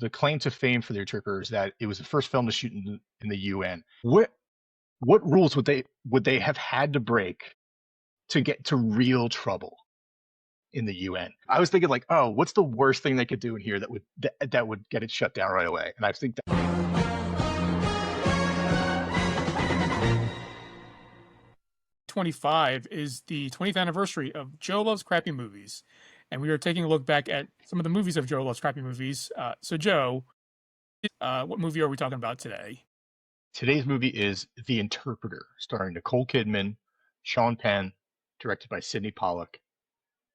the claim to fame for the Interpreter is that it was the first film to shoot in the UN. What rules would they have had to break to get to real trouble in the UN? I was thinking like, oh, what's the worst thing they could do in here that would get it shut down right away? And I think that 25 is the 20th anniversary of Joe Loves Crappy Movies, and we are taking a look back at some of the movies of Joe Loves Crappy Movies. So Joe, what movie are we talking about today? today's movie is The Interpreter, starring Nicole Kidman, Sean Penn, directed by Sidney Pollack.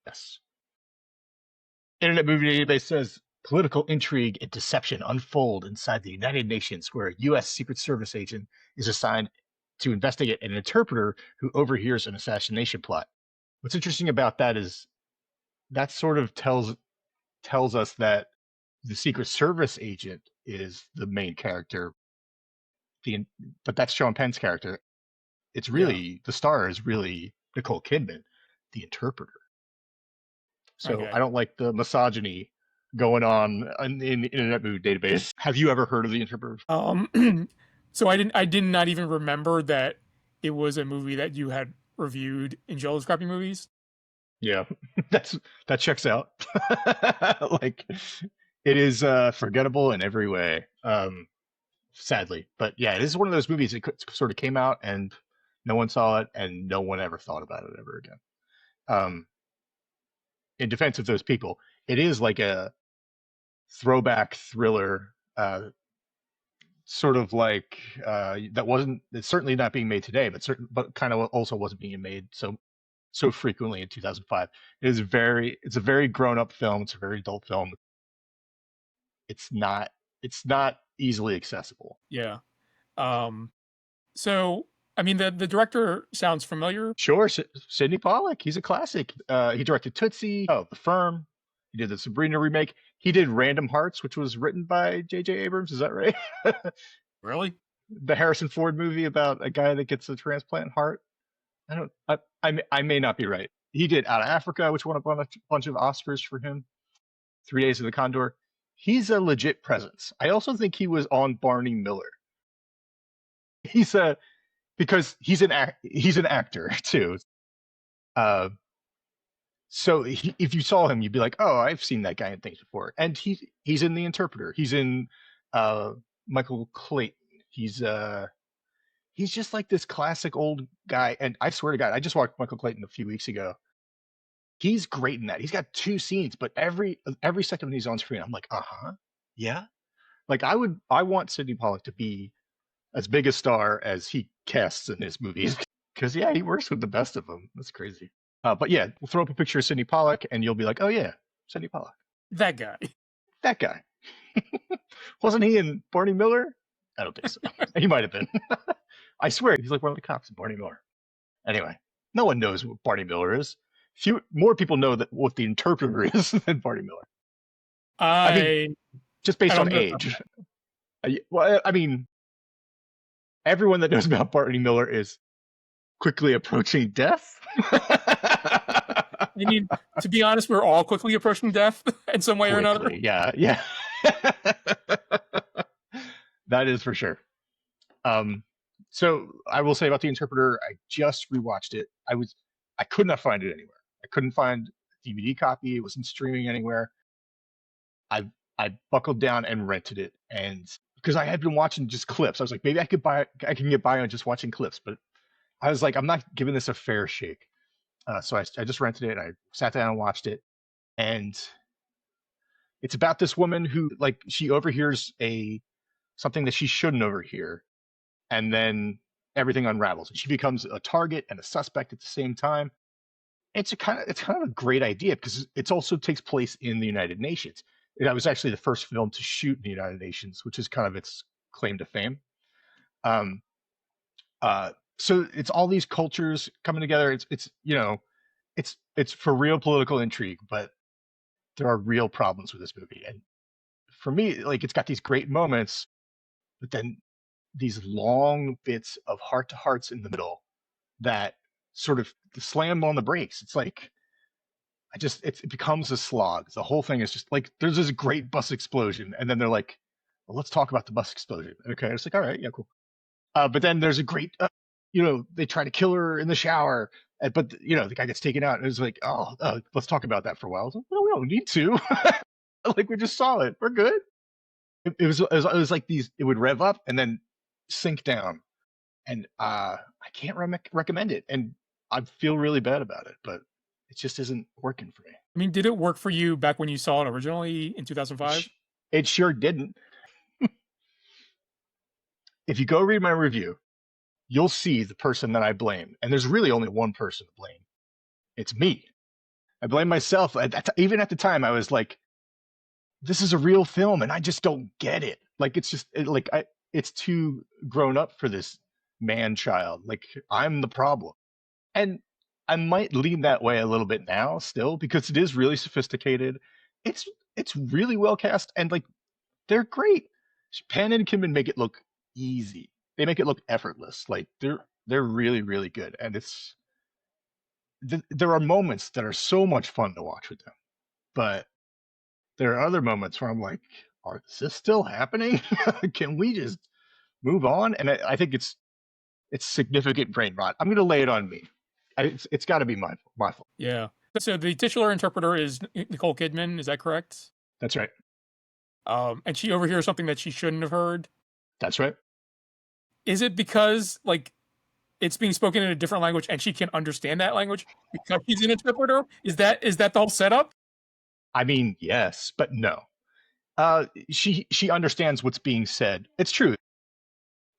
Yes. Internet Movie Database says political intrigue and deception unfold inside the United Nations, where a U.S. Secret Service agent is assigned to investigate an interpreter who overhears an assassination plot. What's interesting about that is that sort of tells us that the Secret Service agent is the main character, but that's Sean Penn's character. It's really the star is really Nicole Kidman, the interpreter. So Okay. I don't like the misogyny going on in the Internet Movie Database. Have you ever heard of the interpreter? So I did not even remember that it was a movie that you had reviewed in Joe Loves Crappy Movies. Yeah, that checks out. Like, it is forgettable in every way, sadly. But yeah, this is one of those movies that sort of came out and no one saw it and no one ever thought about it ever again. In defense of those people, it is like a throwback thriller, sort of like it's certainly not being made today, but kind of also wasn't being made so frequently in 2005. It's a very grown up film. It's a very adult film. It's not easily accessible. Yeah. So I mean, the director sounds familiar. Sure, Sidney Pollack. He's a classic. He directed Tootsie, The Firm. He did the Sabrina remake. He did Random Hearts, which was written by J.J. Abrams. Is that right? Really? The Harrison Ford movie about a guy that gets a transplant heart. I may not be right. He did Out of Africa, which won a bunch of Oscars for him. 3 Days of the Condor. He's a legit presence. I also think he was on Barney Miller. Because he's an actor too. So if you saw him, you'd be like, oh, I've seen that guy in things before. And he's in The Interpreter. He's in Michael Clayton. He's just like this classic old guy. And I swear to God, I just watched Michael Clayton a few weeks ago. He's great in that. He's got 2 scenes, but every second when he's on screen, I'm like, yeah. Like I want Sidney Pollack to be as big a star as he casts in his movies, because yeah, he works with the best of them. That's crazy. But yeah, we'll throw up a picture of Sidney Pollack, and you'll be like, oh yeah, Sidney Pollack. That guy. That guy. Wasn't he in Barney Miller? I don't think so. He might have been. I swear, he's like one of the cops in Barney Miller. Anyway, no one knows what Barney Miller is. More people know what the interpreter is than Barney Miller. I mean, just based on age. Well, I mean, everyone that knows about Barney Miller is quickly approaching death. I mean, to be honest, we're all quickly approaching death in some way or another. Yeah. That is for sure. So I will say about The Interpreter, I just rewatched it. I could not find it anywhere. I couldn't find a DVD copy. It wasn't streaming anywhere. I buckled down and rented it, and because I had been watching just clips, I was like, maybe I can get by on just watching clips, but I was like, I'm not giving this a fair shake. So I just rented it. I sat down and watched it, and it's about this woman who, like, she overhears something that she shouldn't overhear, and then everything unravels, and she becomes a target and a suspect at the same time. It's kind of a great idea because it also takes place in the United Nations. It was actually the first film to shoot in the United Nations, which is kind of its claim to fame. So it's all these cultures coming together. It's for real political intrigue, but there are real problems with this movie. And for me, like, it's got these great moments, but then these long bits of heart to hearts in the middle that sort of slam on the brakes. It's like, it becomes a slog. The whole thing is just like there's this great bus explosion, and then they're like, well, let's talk about the bus explosion. Okay, it's like all right, yeah, cool. But then there's a great, they try to kill her in the shower, but the guy gets taken out, and it's like, oh, let's talk about that for a while. Like, well, we don't need to. Like we just saw it. We're good. It was like these. It would rev up and then sink down, and I can't recommend it. And I feel really bad about it, but it just isn't working for me. I mean, did it work for you back when you saw it originally in It, 2005? it sure didn't. If you go read my review, you'll see the person that I blame, and there's really only one person to blame. It's me. I blame myself. Even at the time, I was like, "This is a real film, and I just don't get it. Like, it's too grown up for this man child. Like, I'm the problem." And I might lean that way a little bit now, still, because it is really sophisticated. It's it's really well cast, and like they're great. Penn and Kimmin make it look easy. They make it look effortless. Like they're really really good, and there are moments that are so much fun to watch with them, but there are other moments where I'm like, is this still happening? Can we just move on? And I think it's significant brain rot. I'm gonna lay it on me. It's got to be my fault. Yeah. So the titular interpreter is Nicole Kidman. Is that correct? That's right. And she overhears something that she shouldn't have heard. That's right. Is it because like it's being spoken in a different language and she can understand that language because she's an interpreter? Is that the whole setup? I mean, yes, but no. She understands what's being said. It's true.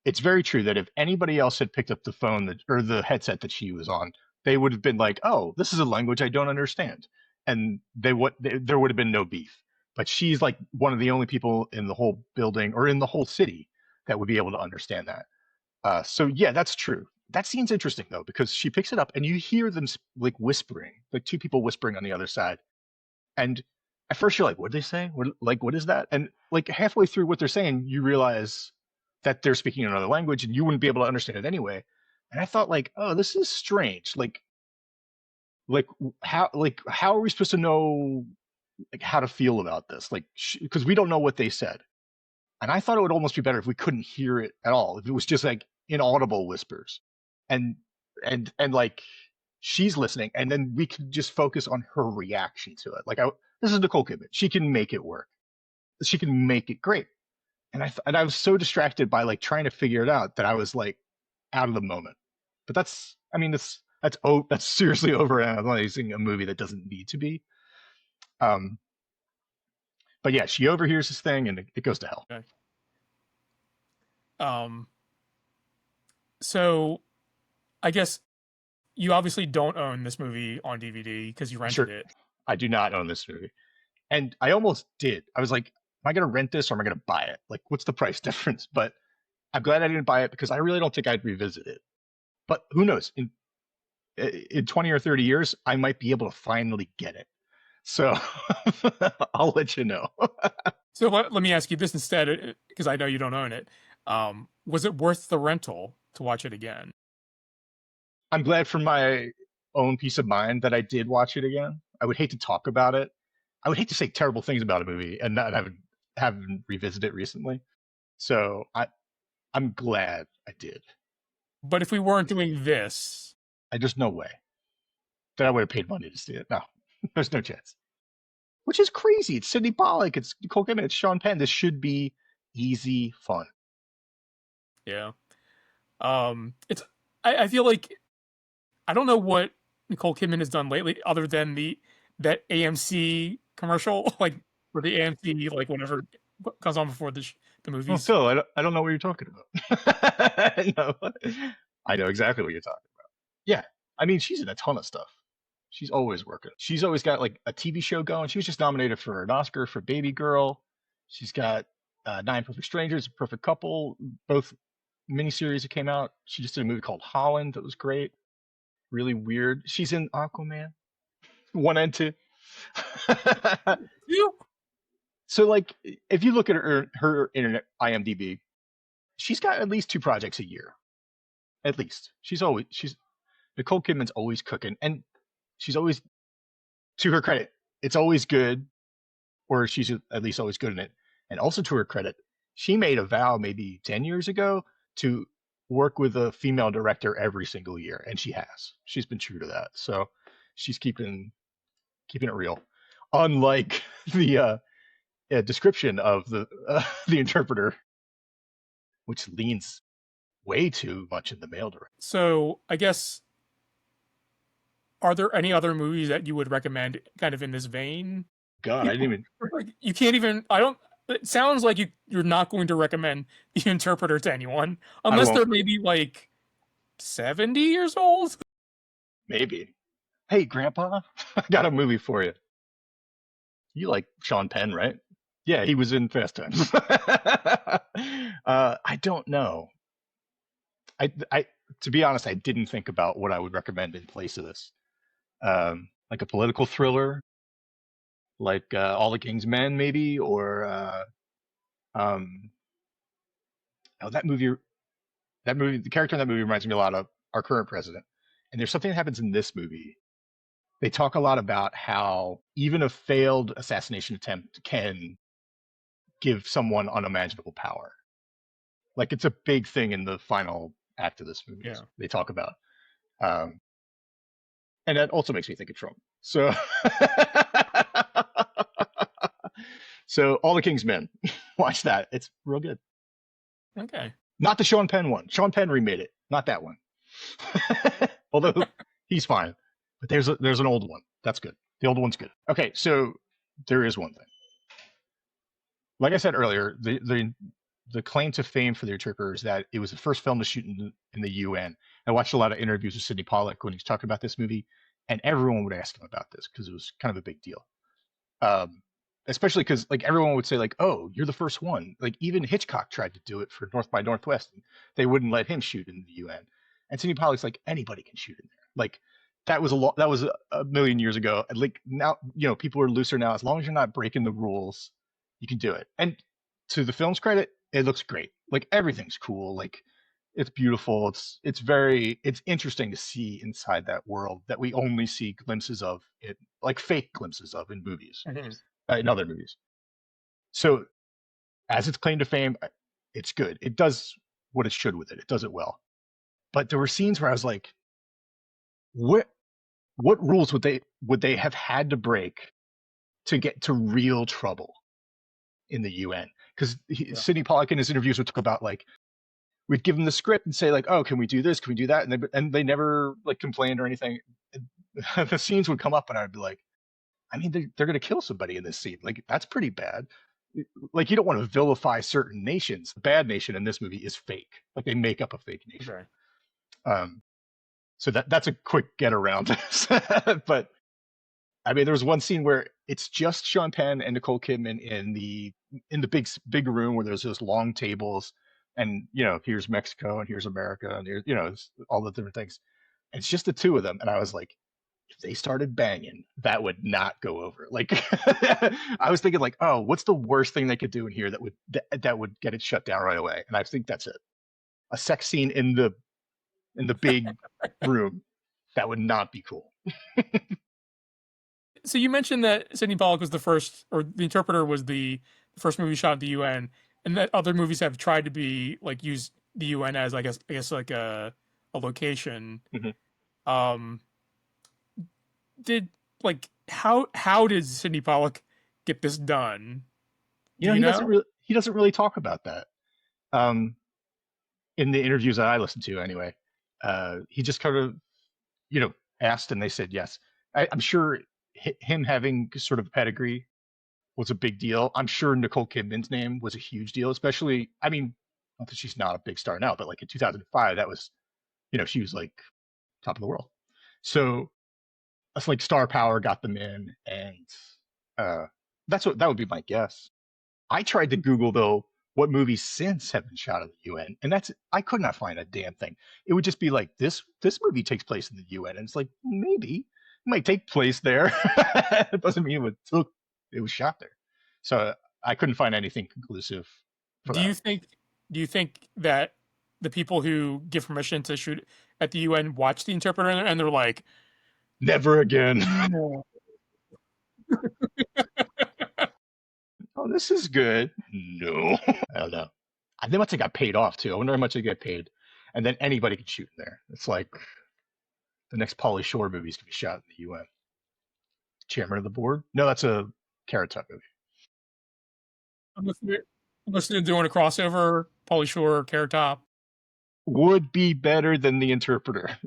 It's very true that if anybody else had picked up the phone or the headset that she was on, they would have been like, "Oh, this is a language I don't understand," and there would have been no beef. But she's like one of the only people in the whole building or in the whole city that would be able to understand that. So yeah, that's true. That scene's interesting though because she picks it up and you hear them like whispering, like two people whispering on the other side. And at first you're like, what did they say? What is that? And like halfway through what they're saying, you realize that they're speaking another language and you wouldn't be able to understand it anyway. And I thought like, oh, this is strange. Like how are we supposed to know like how to feel about this? Like, because we don't know what they said. And I thought it would almost be better if we couldn't hear it at all. If it was just like inaudible whispers. And like she's listening, and then we could just focus on her reaction to it. Like, this is Nicole Kidman. She can make it work. She can make it great. And I was so distracted by like trying to figure it out that I was like out of the moment. But that's seriously overanalyzing a movie that doesn't need to be. But yeah, she overhears this thing and it goes to hell. Okay. So I guess you obviously don't own this movie on DVD because you rented it. I do not own this movie. And I almost did. I was like, am I going to rent this or am I going to buy it? Like, what's the price difference? But I'm glad I didn't buy it because I really don't think I'd revisit it. But who knows? In 20 or 30 years, I might be able to finally get it. So I'll let you know. So let me ask you this instead, because I know you don't own it. Was it worth the rental to watch it again? I'm glad for my own peace of mind that I did watch it again. I would hate to talk about it. I would hate to say terrible things about a movie and not haven't revisited it recently. So I'm glad I did. But if we weren't doing this, there's no way that I would have paid money to see it. No, there's no chance. Which is crazy. It's Sidney Pollack. It's Nicole Kidman. It's Sean Penn. This should be easy fun. Yeah. I feel like I don't know what Nicole Kidman has done lately other than that AMC commercial, like for the AMC, like whatever comes on before the movies. Oh, Phil, I don't know what you're talking about. No, I know exactly what you're talking about. Yeah, I mean, she's in a ton of stuff. She's always working. She's always got like a TV show going. She was just nominated for an Oscar for Baby Girl. She's got Nine Perfect Strangers, A Perfect Couple, both miniseries that came out. She just did a movie called Holland that was great. Really weird. She's in Aquaman 1 and 2. So like, if you look at her internet IMDb, she's got at least 2 projects a year. At least. Nicole Kidman's always cooking, and she's always to her credit, it's always good, or she's at least always good in it. And also to her credit, she made a vow maybe 10 years ago to work with a female director every single year, and she has. She's been true to that. So she's keeping it real. Unlike the description of the interpreter, which leans way too much in the male direction. So I guess, are there any other movies that you would recommend kind of in this vein? God, I didn't even. You can't even. I don't. It sounds like you're not going to recommend The Interpreter to anyone I unless they're won't. maybe like 70 years old. Maybe. Hey, Grandpa, I got a movie for you. You like Sean Penn, right? Yeah, he was in Fast Times. I don't know. I to be honest, I didn't think about what I would recommend in place of this. Like a political thriller, like All the King's Men, maybe, or um, oh, that movie. That movie, the character in that movie reminds me a lot of our current president. And there's something that happens in this movie. They talk a lot about how even a failed assassination attempt can give someone unimaginable power. Like it's a big thing in the final act of this movie. Yeah. They talk about, um, and that also makes me think of Trump. So, so All the King's Men, watch that. It's real good. Okay. Not the Sean Penn one. Sean Penn remade it, not that one. Although he's fine, but there's an old one that's good. The old one's good. Okay, so there is one thing. Like I said earlier, the claim to fame for the Interpreter is that it was the first film to shoot in the UN. I watched a lot of interviews with Sidney Pollack when he's talking about this movie, and everyone would ask him about this because it was kind of a big deal. Especially because like everyone would say like, "Oh, you're the first one." Like even Hitchcock tried to do it for North by Northwest, and they wouldn't let him shoot in the UN. And Sidney Pollack's like, anybody can shoot in there. Like that was that was a million years ago. And like now, people are looser now. As long as you're not breaking the rules, you can do it. And to the film's credit, it looks great. Like everything's cool. Like it's beautiful. It's interesting to see inside that world that we only see glimpses of it, like fake glimpses of in movies, in other movies. So as its claim to fame, it's good. It does what it should with it. It does it well. But there were scenes where I was like, what rules would they have had to break to get to real trouble in the UN? Because Sidney Pollack in his interviews would talk about like we'd give them the script and say like, oh, can we do this? Can we do that? And they never like complained or anything. The scenes would come up and I'd be like, I mean, they're going to kill somebody in this scene. Like that's pretty bad. Like you don't want to vilify certain nations. The bad nation in this movie is fake. Like they make up a fake nation. Okay. So that's a quick get around this. But I mean, there was one scene where it's just Sean Penn and Nicole Kidman in the big room where there's those long tables, and here's Mexico and here's America and here's all the different things. And it's just the two of them, and I was like, if they started banging, that would not go over. Like I was thinking like, oh, what's the worst thing they could do in here that would get it shut down right away? And I think that's it. A sex scene in the big room, that would not be cool. So you mentioned that Sidney Pollack was the first, or The Interpreter was the first movie shot at the UN, and that other movies have tried to be like use the UN as I guess like a location. Mm-hmm. Did like how did Sidney Pollack get this done? He doesn't really talk about that. In the interviews that I listened to anyway. He just kind of, asked and they said yes. I'm sure him having sort of pedigree was a big deal. I'm sure Nicole Kidman's name was a huge deal, especially, I mean, not that she's not a big star now, but like in 2005, that was, she was like top of the world. So that's like star power got them in, and that would be my guess. I tried to Google though what movies since have been shot in the UN, and I could not find a damn thing. It would just be like this movie takes place in the UN, and it's like maybe it might take place there. It doesn't mean it was shot there. So I couldn't find anything conclusive. Do you think that the people who give permission to shoot at the UN watch The Interpreter and they're like, never again? Oh, this is good. No. I don't know. They must have got paid off too. I wonder how much they get paid. And then anybody can shoot in there. It's like the next Pauly Shore movies can be shot in the UN. Chairman of the board? No, that's a Carrot Top movie. Unless they're doing a crossover, Pauly Shore, Carrot Top. Would be better than The Interpreter.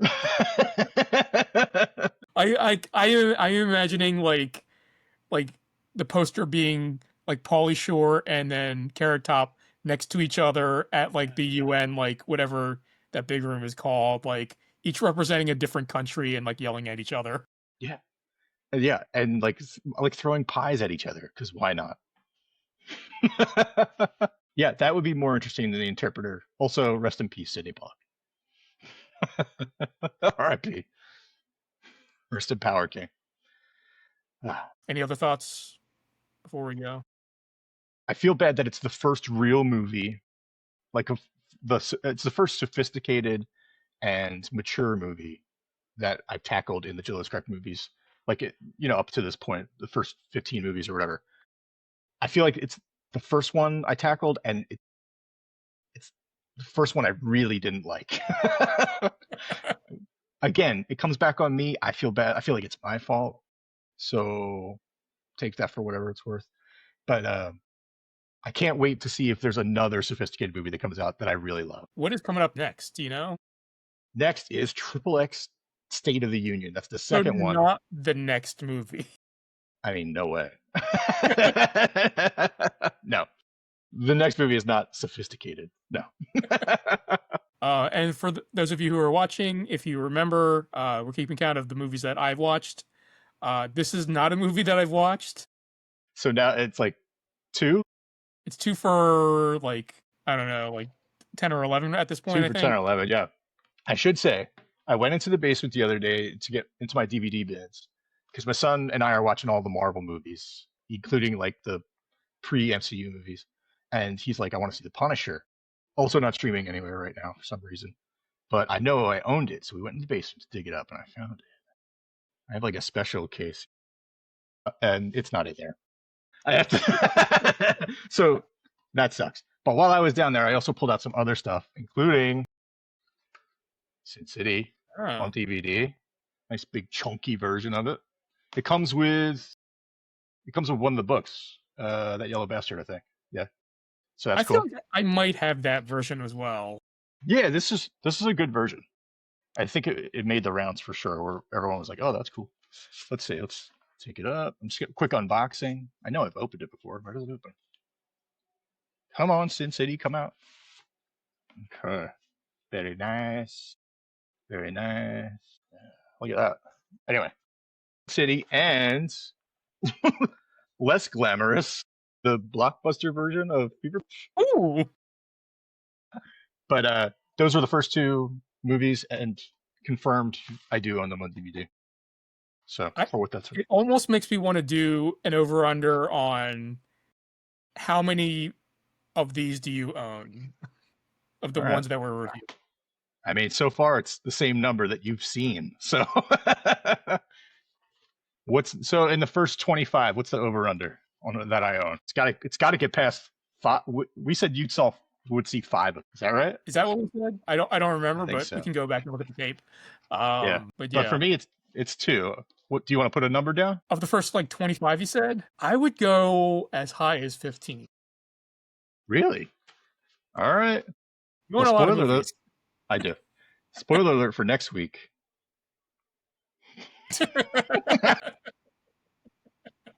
I am imagining like the poster being like Pauly Shore and then Carrot Top next to each other at like the UN, like whatever that big room is called, like each representing a different country and like yelling at each other. Yeah. Yeah, and like throwing pies at each other, because why not? Yeah, that would be more interesting than The Interpreter. Also, rest in peace, Sidney Pollack. R.I.P. Rest in power, King. Any other thoughts before we go? I feel bad that it's the first real movie, like it's the first sophisticated and mature movie that I've tackled in the JLCM Crack movies. Like it, up to this point, the first 15 movies or whatever. I feel like it's the first one I tackled, and it's the first one I really didn't like. Again, it comes back on me. I feel bad. I feel like it's my fault. So take that for whatever it's worth. But I can't wait to see if there's another sophisticated movie that comes out that I really love. What is coming up next? Do you know? Next is XXX State of the Union. That's the second one. Not the next movie. I mean, no way. No. The next movie is not sophisticated. No. And for those of you who are watching, if you remember, we're keeping count of the movies that I've watched. This is not a movie that I've watched. So now it's like 2? It's 2 for like, I don't know, like 10 or 11 at this point. 2 for 10 or 11, yeah. I should say, I went into the basement the other day to get into my DVD bins because my son and I are watching all the Marvel movies, including like the pre-MCU movies. And he's like, I want to see The Punisher. Also not streaming anywhere right now for some reason. But I know I owned it, so we went in the basement to dig it up, and I found it. I have like a special case, and it's not in there. I have to. So that sucks. But while I was down there, I also pulled out some other stuff, including Sin City on DVD. Nice big chunky version of it. It comes with one of the books, that Yellow Bastard, I think. Yeah. So that's cool. I feel like I might have that version as well. Yeah, this is a good version. I think it made the rounds for sure, where everyone was like, "Oh, that's cool." Let's see. Let's take it up. I'm just getting a quick unboxing. I know I've opened it before. Where does it open? Come on, Sin City, come out. Okay. Very nice. Very nice. Look at that. Anyway, City and less glamorous, the blockbuster version of Fever. Ooh. But those are the first 2 movies, and confirmed I do own them on DVD. So for what that's worth. It almost makes me want to do an over-under on how many of these do you own of the ones that were reviewed. I mean, so far it's the same number that you've seen. So so in the first 25, what's the over-under on that I own? It's got to get past 5. We said would see 5. Is that right? Is that what we said? I don't remember, but so. We can go back and look at the tape. Yeah. But for me, it's 2. What do you want to put a number down? Of the first like 25, you said? I would go as high as 15. Really? All right. You want a lot of movies. I do. Spoiler alert for next week.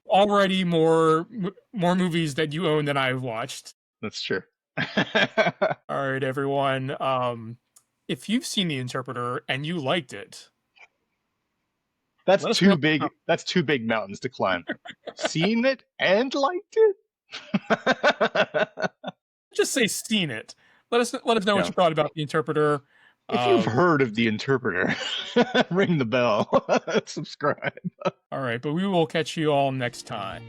Already more movies that you own than I've watched. That's true. All right, everyone. If you've seen The Interpreter and you liked it, that's too big. That's 2 big mountains to climb. Seen it and liked it. Just say seen it. Let us know what you thought about The Interpreter. If you've heard of The Interpreter, ring the bell, subscribe. All right, but we will catch you all next time.